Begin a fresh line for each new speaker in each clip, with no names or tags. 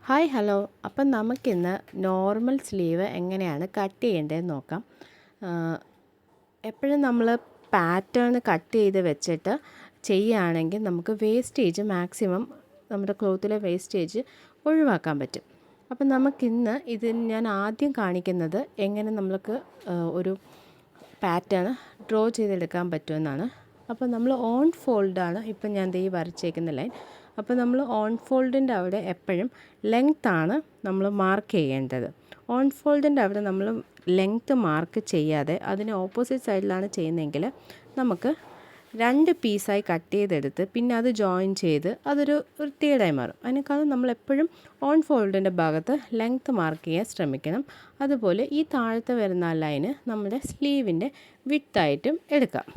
Hi hello. അപ്പം നമുക്കിന്ന് normal sleeve എങ്ങനെയാണ് കട്ട് ചെയ്യേണ്ടതെന്ന് നോക്കാം. എപ്പോഴും നമ്മൾ പാറ്റേൺ കട്ട് ചെയ്ത് വെച്ചിട്ട് ചെയ്യുകയാണെങ്കിൽ നമുക്ക് വേസ്റ്റേജ് മാക്സിമം നമ്മുടെ ക്ലോത്തിലെ വേസ്റ്റേജ് ഒഴിവാക്കാൻ പറ്റും. അപ്പം നമുക്കിന്ന് ഞാൻ ആദ്യം കാണിക്കുന്നത് എങ്ങനെ നമുക്ക് ഒരു പാറ്റേൺ ഡ്രോ ചെയ്തെടുക്കാൻ പറ്റുമെന്നാണ്. അപ്പോൾ നമ്മൾ ഓൺ ഫോൾഡാണ് ഇപ്പം ഞാൻ ദേ വരച്ചേക്കുന്ന ലൈൻ. അപ്പോൾ നമ്മൾ ഓൺ ഫോൾഡിൻ്റെ അവിടെ എപ്പോഴും ലെങ്ത്താണ് നമ്മൾ മാർക്ക് ചെയ്യേണ്ടത്. ഓൺ ഫോൾഡിൻ്റെ അവിടെ നമ്മൾ ലെങ്ത്ത് മാർക്ക് ചെയ്യാതെ അതിന് ഓപ്പോസിറ്റ് സൈഡിലാണ് ചെയ്യുന്നതെങ്കിൽ നമുക്ക് രണ്ട് പീസായി കട്ട് ചെയ്തെടുത്ത് പിന്നെ അത് ജോയിൻ ചെയ്ത് അതൊരു വൃത്തികേടായി മാറും. അതിനേക്കാളും നമ്മളെപ്പോഴും ഓൺ ഫോൾഡിൻ്റെ ഭാഗത്ത് ലെങ്ത്ത് മാർക്ക് ചെയ്യാൻ ശ്രമിക്കണം. അതുപോലെ ഈ താഴത്തെ വരുന്ന ലൈന് നമ്മുടെ സ്ലീവിൻ്റെ വിഡ്ത്തായിട്ടും എടുക്കാം.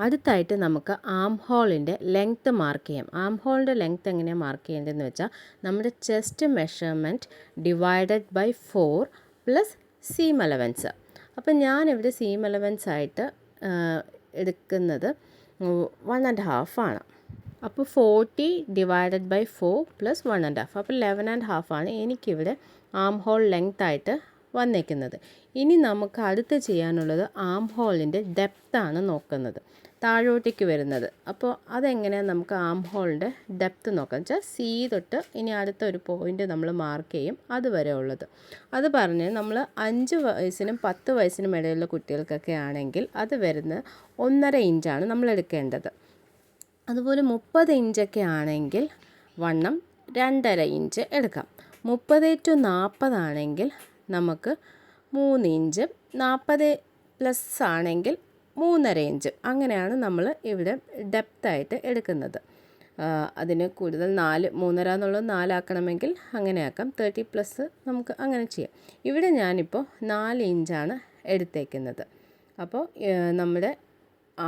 അടുത്തായിട്ട് നമുക്ക് ആം ഹോളിൻ്റെ ലെങ്ത്ത് മാർക്ക് ചെയ്യാം. ആം ഹോളിൻ്റെ ലെങ്ത്ത് എങ്ങനെയാണ് മാർക്ക് ചെയ്യേണ്ടതെന്ന് വെച്ചാൽ നമ്മുടെ chest measurement divided by 4 plus seam allowance. അപ്പം ഞാനിവിടെ സീം അലവൻസ് ആയിട്ട് എടുക്കുന്നത് 1.5 ആണ്. അപ്പോൾ 40 ഡിവൈഡഡ് ബൈ 4 പ്ലസ് 1.5 അപ്പോൾ 11.5 ആണ് എനിക്കിവിടെ ആം ഹോൾ ലെങ്ത് ആയിട്ട് വന്നേക്കുന്നത്. ഇനി നമുക്ക് അടുത്ത് ചെയ്യാനുള്ളത് ആം ഹോളിൻ്റെ ഡെപ്താണ് നോക്കുന്നത്, താഴോട്ടേക്ക് വരുന്നത്. അപ്പോൾ അതെങ്ങനെയാണ് നമുക്ക് ആം ഹോളിൻ്റെ ഡെപ്ത്ത് നോക്കാം വെച്ചാൽ സി തൊട്ട് ഇനി അടുത്ത ഒരു പോയിൻ്റ് നമ്മൾ മാർക്ക് ചെയ്യും, അതുവരെ ഉള്ളത്. അത് പറഞ്ഞ് നമ്മൾ 5 വയസ്സിനും 10 വയസ്സിനും ഇടയിലുള്ള കുട്ടികൾക്കൊക്കെ ആണെങ്കിൽ അത് വരുന്നത് 1.5 ഇഞ്ചാണ് നമ്മൾ എടുക്കേണ്ടത്. അതുപോലെ 30 ഇഞ്ചൊക്കെ ആണെങ്കിൽ വണ്ണം 2.5 ഇഞ്ച് എടുക്കാം. 30 to 40 ആണെങ്കിൽ നമുക്ക് 3 ഇഞ്ച്, 40+ ആണെങ്കിൽ 3.5 ഇഞ്ച്. അങ്ങനെയാണ് നമ്മൾ ഇവിടെ ഡെപ്തായിട്ട് എടുക്കുന്നത്. അതിന് കൂടുതൽ 3.5 എന്നുള്ളത് 4 ആക്കണമെങ്കിൽ അങ്ങനെ ആക്കാം. 30+ നമുക്ക് അങ്ങനെ ചെയ്യാം. ഇവിടെ ഞാനിപ്പോൾ 4 ഇഞ്ചാണ് എടുത്തേക്കുന്നത്. അപ്പോൾ നമ്മുടെ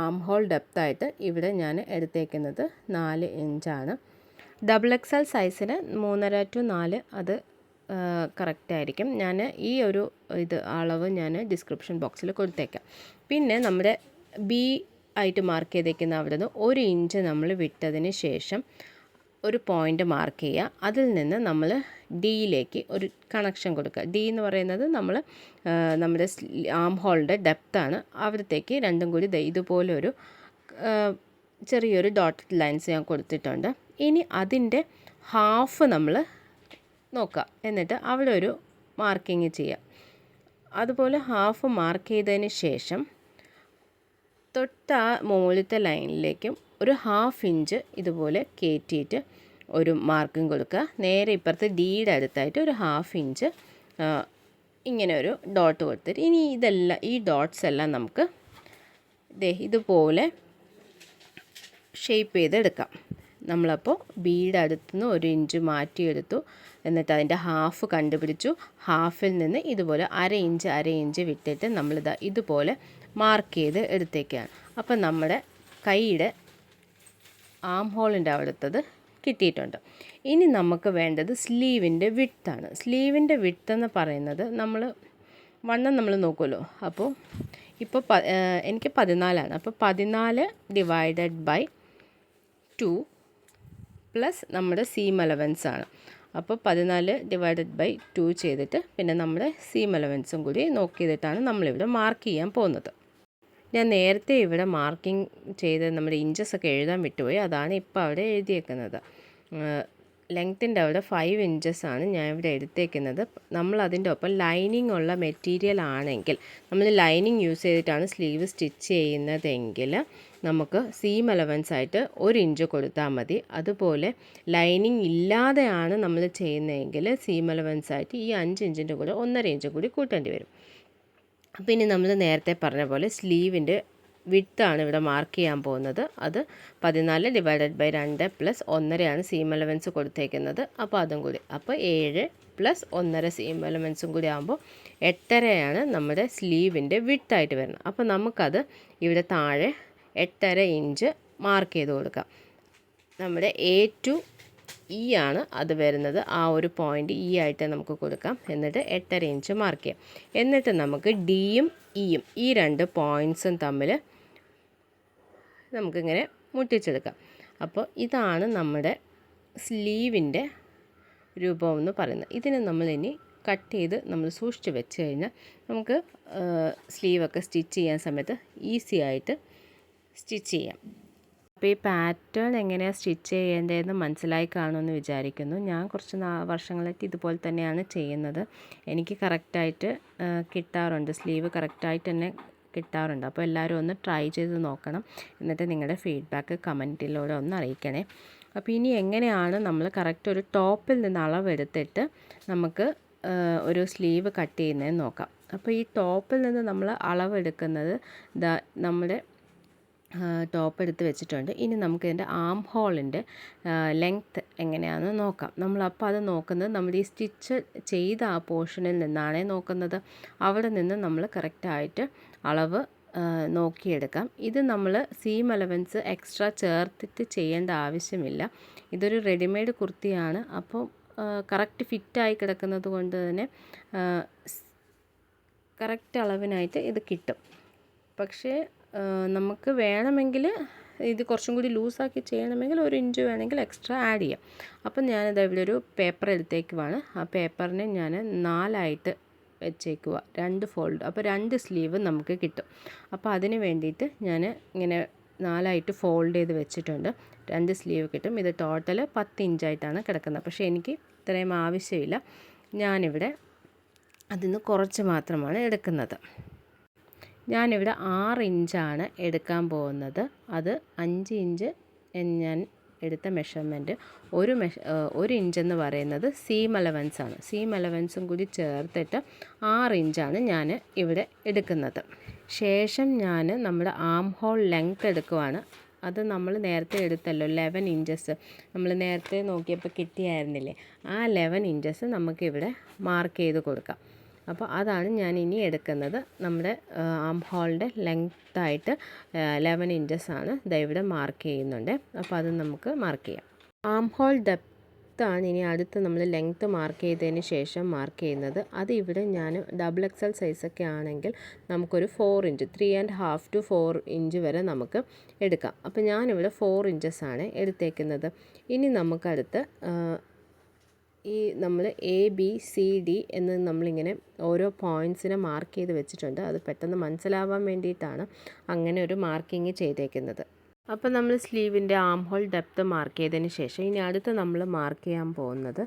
ആം ഹോൾ ഡെപ്തായിട്ട് ഇവിടെ ഞാൻ എടുത്തേക്കുന്നത് 4 ഇഞ്ചാണ്. XXL സൈസിന് 3.5 to 4 അത് കറക്റ്റായിരിക്കും. ഞാൻ ഈ ഒരു അളവ് ഞാൻ ഡിസ്ക്രിപ്ഷൻ ബോക്സിൽ കൊടുത്തേക്കാം. പിന്നെ നമ്മുടെ ബി ആയിട്ട് മാർക്ക് ചെയ്തേക്കുന്ന അവിടെ നിന്ന് 1 ഇഞ്ച് നമ്മൾ വിട്ടതിന് ശേഷം ഒരു പോയിൻ്റ് മാർക്ക് ചെയ്യുക. അതിൽ നിന്ന് നമ്മൾ ഡിയിലേക്ക് ഒരു കണക്ഷൻ കൊടുക്കുക. ഡി എന്ന് പറയുന്നത് നമ്മുടെ ആം ഹോളിൻ്റെ ഡെപ്താണ്. അവിടത്തേക്ക് രണ്ടും കൂടി ഇതുപോലൊരു ചെറിയൊരു ഡോട്ടഡ് ലൈൻസ് ഞാൻ കൊടുത്തിട്ടുണ്ട്. ഇനി അതിൻ്റെ ഹാഫ് നമ്മൾ നോക്കുക, എന്നിട്ട് അവിടെ ഒരു മാർക്കിങ് ചെയ്യുക. അതുപോലെ ഹാഫ് മാർക്ക് ചെയ്തതിന് ശേഷം തൊട്ട് ആ മുകളിലത്തെ ലൈനിലേക്കും ഒരു 1/2 ഇഞ്ച് ഇതുപോലെ കയറ്റിയിട്ട് ഒരു മാർക്കിങ് കൊടുക്കുക. നേരെ ഇപ്പുറത്ത് ഡിയുടെ അടുത്തായിട്ട് ഒരു 1/2 ഇഞ്ച് ഇങ്ങനെ ഒരു ഡോട്ട് കൊടുത്തിട്ട് ഇനി ഈ ഡോട്ട്സ് എല്ലാം നമുക്ക് ഇതുപോലെ ഷേപ്പ് ചെയ്തെടുക്കാം. നമ്മളപ്പോൾ ബിയുടെ അടുത്തുനിന്ന് 1 ഇഞ്ച് മാറ്റിയെടുത്തു, എന്നിട്ട് അതിൻ്റെ ഹാഫ് കണ്ടുപിടിച്ചു. ഹാഫിൽ നിന്ന് ഇതുപോലെ 1/2 ഇഞ്ച് വിട്ടിട്ട് നമ്മളിതാ ഇതുപോലെ മാർക്ക് ചെയ്ത് എടുത്തേക്കാണ്. അപ്പം നമ്മുടെ കൈയുടെ ആം ഹോളിൻ്റെ അവിടുത്തത് കിട്ടിയിട്ടുണ്ട്. ഇനി നമുക്ക് വേണ്ടത് സ്ലീവിൻ്റെ വിഡ്ത്താണ്. സ്ലീവിൻ്റെ വിഡ്ത്ത് എന്ന് പറയുന്നത് വണ്ണം നമ്മൾ നോക്കുമല്ലോ. അപ്പോൾ ഇപ്പോൾ എനിക്ക് 14ആണ്. അപ്പോൾ 14 ഡിവൈഡഡ് ബൈ 2 പ്ലസ് നമ്മുടെ സീം അലവൻസ് ആണ്. അപ്പോൾ 14 ഡിവൈഡഡ് ബൈ 2 ചെയ്തിട്ട് പിന്നെ നമ്മുടെ സീം അലവൻസും കൂടി നോക്കിയിട്ടാണ് നമ്മളിവിടെ മാർക്ക് ചെയ്യാൻ പോകുന്നത്. ഞാൻ നേരത്തെ ഇവിടെ മാർക്കിംഗ് ചെയ്ത് നമ്മുടെ ഇഞ്ചസൊക്കെ എഴുതാൻ വിട്ടുപോയി, അതാണ് ഇപ്പോൾ അവിടെ എഴുതിയേക്കുന്നത്. ലെങ്ത്തിൻ്റെ അവിടെ 5 ഇഞ്ചസാണ് ഞാൻ ഇവിടെ എടുത്തേക്കുന്നത്. നമ്മൾ അതിൻ്റെ ഒപ്പം ലൈനിങ് ഉള്ള മെറ്റീരിയൽ ആണെങ്കിൽ, നമ്മൾ ലൈനിങ് യൂസ് ചെയ്തിട്ടാണ് സ്ലീവ് സ്റ്റിച്ച് ചെയ്യുന്നതെങ്കിൽ നമുക്ക് സീം അലവൻസ് ആയിട്ട് 1 ഇഞ്ച് കൊടുത്താൽ മതി. അതുപോലെ ലൈനിങ് ഇല്ലാതെയാണ് നമ്മൾ ചെയ്യുന്നതെങ്കിൽ സീം അലവൻസ് ആയിട്ട് ഈ 5 ഇഞ്ചിൻ്റെ കൂടെ 1.5 ഇഞ്ച് കൂടി കൂട്ടേണ്ടി വരും. അപ്പോൾ ഇനി നമ്മൾ നേരത്തെ പറഞ്ഞ പോലെ സ്ലീവിൻ്റെ വിഡ്ത്താണ് ഇവിടെ മാർക്ക് ചെയ്യാൻ പോകുന്നത്. അത് 14 divided by 2 plus 1.5 seam allowance കൊടുത്തേക്കുന്നത്. അപ്പോൾ അതും കൂടി, അപ്പോൾ 7 പ്ലസ് 1.5 സീം അലവൻസും കൂടി ആകുമ്പോൾ 8.5 നമ്മുടെ സ്ലീവിൻ്റെ വിഡ്ത്തായിട്ട് വരുന്നത്. അപ്പോൾ നമുക്കത് ഇവിടെ താഴെ 8.5 ഇഞ്ച് മാർക്ക് ചെയ്ത് കൊടുക്കാം. നമ്മുടെ A to E ആണ് അത് വരുന്നത്. ആ ഒരു പോയിൻ്റ് E ആയിട്ട് നമുക്ക് കൊടുക്കാം. എന്നിട്ട് 8.5 ഇഞ്ച് മാർക്ക് ചെയ്യാം. എന്നിട്ട് നമുക്ക് ഡിയും ഇയും ഈ 2 പോയിൻറ്റ്സും തമ്മിൽ നമുക്കിങ്ങനെ മുട്ടിച്ചെടുക്കാം. അപ്പോൾ ഇതാണ് നമ്മുടെ സ്ലീവിൻ്റെ രൂപം എന്ന് പറയുന്നത്. ഇതിനെ നമ്മളിനി കട്ട് ചെയ്ത് നമ്മൾ സൂക്ഷിച്ച് വെച്ച് കഴിഞ്ഞാൽ നമുക്ക് സ്ലീവൊക്കെ സ്റ്റിച്ച് ചെയ്യാൻ സമയത്ത് ഈസി ആയിട്ട് സ്റ്റിച്ച് ചെയ്യാം. അപ്പോൾ ഈ പാറ്റേൺ എങ്ങനെയാണ് സ്റ്റിച്ച് ചെയ്യേണ്ടതെന്ന് മനസ്സിലായി കാണുമെന്ന് വിചാരിക്കുന്നു. ഞാൻ കുറച്ച് വർഷങ്ങളായിട്ട് ഇതുപോലെ തന്നെയാണ് ചെയ്യുന്നത്. എനിക്ക് കറക്റ്റായിട്ട് കിട്ടാറുണ്ട്, സ്ലീവ് കറക്റ്റായിട്ട് തന്നെ കിട്ടാറുണ്ട്. അപ്പോൾ എല്ലാവരും ഒന്ന് ട്രൈ ചെയ്ത് നോക്കണം. എന്നിട്ട് നിങ്ങളുടെ ഫീഡ്ബാക്ക് കമൻറ്റിലൂടെ ഒന്ന് അറിയിക്കണേ. അപ്പോൾ ഇനി എങ്ങനെയാണ് നമ്മൾ കറക്റ്റ് ഒരു ടോപ്പിൽ നിന്ന് അളവെടുത്തിട്ട് നമുക്ക് ഒരു സ്ലീവ് കട്ട് ചെയ്യുന്നതെന്ന് നോക്കാം. അപ്പോൾ ഈ ടോപ്പിൽ നിന്ന് നമ്മൾ അളവെടുക്കുന്നത് നമ്മുടെ ടോപ്പ് എടുത്ത് വെച്ചിട്ടുണ്ട്. ഇനി നമുക്ക് ഇതിൻ്റെ ആം ഹോളിൻ്റെ ലെങ്ത്ത് എങ്ങനെയാണെന്ന് നോക്കാം. നമ്മളപ്പോൾ അത് നോക്കുന്നത് നമ്മൾ ഈ സ്റ്റിച്ച് ചെയ്ത ആ പോർഷനിൽ നിന്നാണ് നോക്കുന്നത്. അവിടെ നിന്ന് നമ്മൾ കറക്റ്റായിട്ട് അളവ് നോക്കിയെടുക്കാം. ഇത് നമ്മൾ സീം അലവൻസ് എക്സ്ട്രാ ചേർത്തിട്ട് ചെയ്യേണ്ട ആവശ്യമില്ല. ഇതൊരു റെഡിമെയ്ഡ് കുർത്തിയാണ്. അപ്പോൾ കറക്റ്റ് ഫിറ്റായി കിടക്കുന്നത് കൊണ്ട് തന്നെ കറക്റ്റ് അളവിനായിട്ട് ഇത് കിട്ടും. പക്ഷേ നമുക്ക് വേണമെങ്കിൽ ഇത് കുറച്ചും കൂടി ലൂസാക്കി ചെയ്യണമെങ്കിൽ 1 ഇഞ്ച് വേണമെങ്കിൽ എക്സ്ട്രാ ആഡ് ചെയ്യാം. അപ്പം ഞാനിത് ഇവിടെ ഒരു പേപ്പർ എടുത്തേക്കുവാണ്. ആ പേപ്പറിനെ ഞാൻ 4ആയിട്ട് വെച്ചേക്കുക, 2 ഫോൾഡ്. അപ്പോൾ 2 സ്ലീവ് നമുക്ക് കിട്ടും. അപ്പോൾ അതിന് വേണ്ടിയിട്ട് ഞാൻ ഇങ്ങനെ 4ആയിട്ട് ഫോൾഡ് ചെയ്ത് വെച്ചിട്ടുണ്ട്. 2 സ്ലീവ് കിട്ടും. ഇത് ടോട്ടൽ 10 ഇഞ്ചായിട്ടാണ് കിടക്കുന്നത്. പക്ഷേ എനിക്ക് ഇത്രയും ആവശ്യമില്ല. ഞാനിവിടെ അതിന് കുറച്ച് മാത്രമാണ് എടുക്കുന്നത്. ഞാനിവിടെ 6 ഇഞ്ചാണ് എടുക്കാൻ പോകുന്നത്. അത് 5 ഇഞ്ച് ഞാൻ എടുത്ത മെഷർമെൻറ്റ്. 1 ഇഞ്ചെന്ന് പറയുന്നത് സീം അലവൻസാണ്. സീം അലവൻസും കൂടി ചേർത്തിട്ട് 6 ഇഞ്ചാണ് ഞാൻ ഇവിടെ എടുക്കുന്നത്. ശേഷം ഞാൻ നമ്മുടെ ആം ഹോൾ ലെങ്ത്ത് എടുക്കുവാണ്. അത് നമ്മൾ നേരത്തെ എടുത്തല്ലോ 11 ഇഞ്ചസ്, നമ്മൾ നേരത്തെ നോക്കിയപ്പോൾ കിട്ടിയായിരുന്നില്ലേ, ആ 11 ഇഞ്ചസ് നമുക്കിവിടെ മാർക്ക് ചെയ്ത് കൊടുക്കാം. അപ്പോൾ അതാണ് ഞാൻ ഇനി എടുക്കുന്നത്. നമ്മുടെ ആം ഹോളിൻ്റെ ലെങ്ത്തായിട്ട് 11 ഇഞ്ചസാണ് ഇവിടെ മാർക്ക് ചെയ്യുന്നുണ്ട്. അപ്പോൾ അത് നമുക്ക് മാർക്ക് ചെയ്യാം. ആം ഹോൾ ഡെപ്താണ് ഇനി അടുത്ത് നമ്മൾ ലെങ്ത്ത് മാർക്ക് ചെയ്തതിന് ശേഷം മാർക്ക് ചെയ്യുന്നത്. അത് ഇവിടെ ഞാൻ XXL സൈസൊക്കെ ആണെങ്കിൽ നമുക്കൊരു 4 ഇഞ്ച് 3.5 to 4 ഇഞ്ച് വരെ നമുക്ക് എടുക്കാം. അപ്പോൾ ഞാനിവിടെ 4 ഇഞ്ചസാണ് എടുത്തേക്കുന്നത്. ഇനി നമുക്കടുത്ത് ഈ നമ്മൾ ABCD എന്ന് നമ്മളിങ്ങനെ ഓരോ പോയിൻറ്റ്സിനെ മാർക്ക് ചെയ്ത് വെച്ചിട്ടുണ്ട്. അത് പെട്ടെന്ന് മനസ്സിലാവാൻ വേണ്ടിയിട്ടാണ് അങ്ങനെ ഒരു മാർക്കിങ് ചെയ്തേക്കുന്നത്. അപ്പോൾ നമ്മൾ സ്ലീവിൻ്റെ ആം ഹോൾ ഡെപ്ത്ത് മാർക്ക് ചെയ്തതിന് ശേഷം ഇനി അടുത്ത് നമ്മൾ മാർക്ക് ചെയ്യാൻ പോകുന്നത്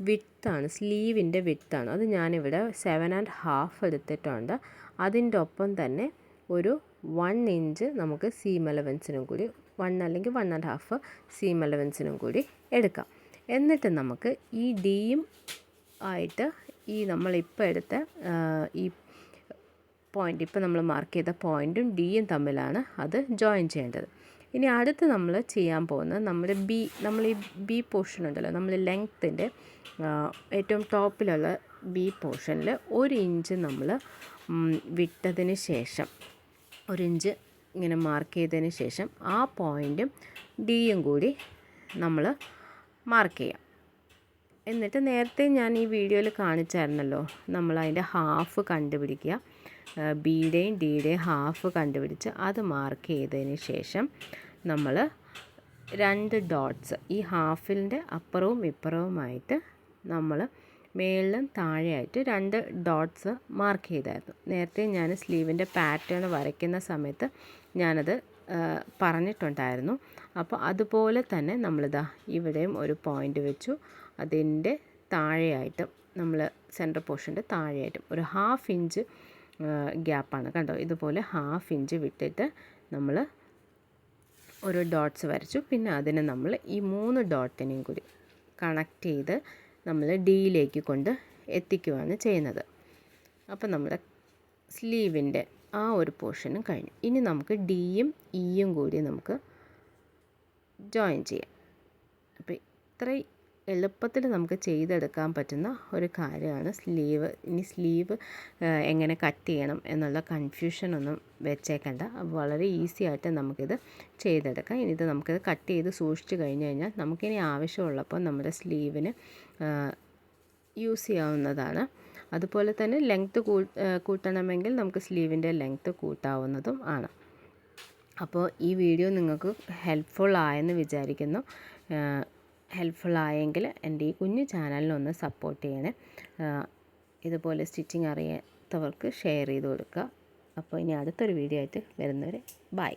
വിഡ്ത്താണ്, സ്ലീവിൻ്റെ വിഡ്ത്താണ്. അത് ഞാനിവിടെ 7.5 എടുത്തിട്ടുണ്ട്. അതിൻ്റെ ഒപ്പം തന്നെ ഒരു 1 ഇഞ്ച് നമുക്ക് സീം അലവൻസിനും കൂടി 1 അല്ലെങ്കിൽ 1.5 സീം അലവൻസിനും കൂടി എടുക്കാം. എന്നിട്ട് നമുക്ക് ഈ ഡിയും ആയിട്ട് ഈ നമ്മളിപ്പോൾ എടുത്ത ഈ പോയിൻ്റ്, ഇപ്പോൾ നമ്മൾ മാർക്ക് ചെയ്ത പോയിൻറ്റും ഡിയും തമ്മിലാണ് അത് ജോയിൻ ചെയ്യേണ്ടത്. ഇനി അടുത്ത് നമ്മൾ ചെയ്യാൻ പോകുന്നത് നമ്മൾ ഈ ബി പോർഷൻ ഉണ്ടല്ലോ, നമ്മൾ ലെങ്ത്തിൻ്റെ ഏറ്റവും ടോപ്പിലുള്ള ബി പോർഷനിൽ 1 ഇഞ്ച് നമ്മൾ വിട്ടതിന് ശേഷം 1 ഇഞ്ച് ഇങ്ങനെ മാർക്ക് ചെയ്തതിന് ശേഷം ആ പോയിൻറ്റും ഡിയും കൂടി നമ്മൾ മാർക്ക് ചെയ്യാം. എന്നിട്ട് നേരത്തെ ഞാൻ ഈ വീഡിയോയിൽ കാണിച്ചായിരുന്നല്ലോ, നമ്മൾ അതിൻ്റെ ഹാഫ് കണ്ടുപിടിക്കുക. ബിയുടെയും ഡിയുടെയും ഹാഫ് കണ്ടുപിടിച്ച് അത് മാർക്ക് ചെയ്തതിന് ശേഷം നമ്മൾ 2 ഡോട്ട്സ് ഈ ഹാഫിൻ്റെ അപ്പുറവും ഇപ്പുറവുമായിട്ട് നമ്മൾ മേളിലും താഴെയായിട്ട് 2 ഡോട്ട്സ് മാർക്ക് ചെയ്തായിരുന്നു. നേരത്തെ ഞാൻ സ്ലീവിൻ്റെ പാറ്റേൺ വരയ്ക്കുന്ന സമയത്ത് ഞാനത് പറഞ്ഞിട്ടുണ്ടായിരുന്നു. അപ്പോൾ അതുപോലെ തന്നെ നമ്മളിതാ ഇവിടെയും ഒരു പോയിൻ്റ് വെച്ചു. അതിൻ്റെ താഴെയായിട്ടും നമ്മൾ സെൻറ്റർ പോർഷൻ്റെ താഴെയായിട്ടും ഒരു 1/2 ഇഞ്ച് ഗ്യാപ്പാണ് കണ്ടോ. ഇതുപോലെ 1/2 ഇഞ്ച് വിട്ടിട്ട് നമ്മൾ ഒരു ഡോട്ട്സ് വരച്ചു. പിന്നെ അതിനെ നമ്മൾ ഈ 3 ഡോട്ടിനെയും കൂടി കണക്ട് ചെയ്ത് നമ്മൾ ഡിയിലേക്ക് കൊണ്ട് എത്തിക്കുകയാണ് ചെയ്യുന്നത്. അപ്പോൾ നമ്മുടെ സ്ലീവിൻ്റെ ആ ഒരു പോർഷനും കഴിഞ്ഞു. ഇനി നമുക്ക് ഡിയും ഇയും കൂടി നമുക്ക് ജോയിൻ ചെയ്യാം. അപ്പോൾ ഇത്ര എളുപ്പത്തിൽ നമുക്ക് ചെയ്തെടുക്കാൻ പറ്റുന്ന ഒരു കാര്യമാണ് സ്ലീവ്. ഇനി സ്ലീവ് എങ്ങനെ കട്ട് ചെയ്യണം എന്നുള്ള കൺഫ്യൂഷനൊന്നും വെച്ചേക്കണ്ട. വളരെ ഈസി ആയിട്ട് നമുക്കിത് ചെയ്തെടുക്കാം. ഇനി ഇത് നമുക്കിത് കട്ട് ചെയ്ത് സൂക്ഷിച്ച് കഴിഞ്ഞ് കഴിഞ്ഞാൽ നമുക്കിനി ആവശ്യമുള്ളപ്പോൾ നമ്മുടെ സ്ലീവിന് യൂസ് ചെയ്യാവുന്നതാണ്. അതുപോലെ തന്നെ ലെങ്ത്ത് കൂട്ടണമെങ്കിൽ നമുക്ക് സ്ലീവിൻ്റെ ലെങ്ത്ത് കൂട്ടാവുന്നതും ആണ്. അപ്പോൾ ഈ വീഡിയോ നിങ്ങൾക്ക് ഹെൽപ്ഫുൾ ആയെന്ന് വിചാരിക്കുന്നു. ഹെൽപ്ഫുള്ളായെങ്കിൽ എൻ്റെ ഈ കുഞ്ഞു ചാനലിനൊന്ന് സപ്പോർട്ട് ചെയ്യണേ. ഇതുപോലെ സ്റ്റിച്ചിങ് അറിയാത്തവർക്ക് ഷെയർ ചെയ്ത് കൊടുക്കുക. അപ്പോൾ ഇനി അടുത്തൊരു വീഡിയോ ആയിട്ട് വരുന്നവരെ ബൈ.